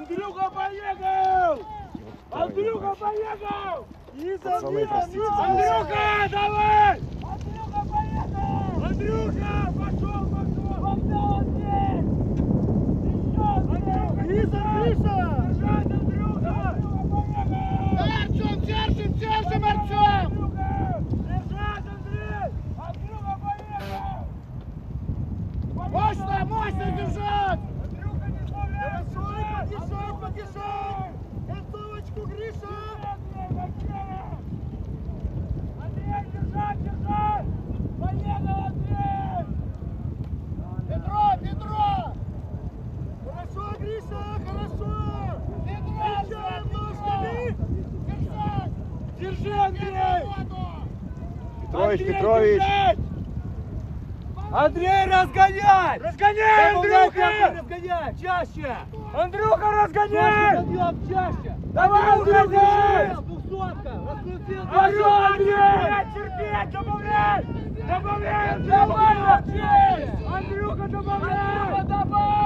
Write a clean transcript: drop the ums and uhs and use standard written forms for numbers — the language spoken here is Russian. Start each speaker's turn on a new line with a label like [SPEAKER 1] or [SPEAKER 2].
[SPEAKER 1] Андрюха поехал! Андрюха поехал! Андрюха, давай! Андрюха поехал! Андрюха, пошел! Пошел, Андрей! Еще, Андрюха! Держать, Андрюха! Артем, держим, Артем! Держать, Андрей! Андрюха поехал! Мощно держать! Андрюха, не справляй! Хорошо, поддержать! Концовочку, Гриша! Андрей, держать! Поехал, Андрей! Петро! Хорошо, Гриша, хорошо! Держи, Андрей!
[SPEAKER 2] Петрович!
[SPEAKER 1] Андрей, разгонять! Разгоняй, Андрюха!
[SPEAKER 3] Разгоняй, чаще!
[SPEAKER 1] Андрюха, разгоняй!
[SPEAKER 3] Подъем, чаще!
[SPEAKER 1] Давай, уходи!
[SPEAKER 3] Двухсотка! Раскрутил!
[SPEAKER 1] Андрей, терпеть! Добавляй! Давай, Андрюха, добавляй! Андрюха, добавляй!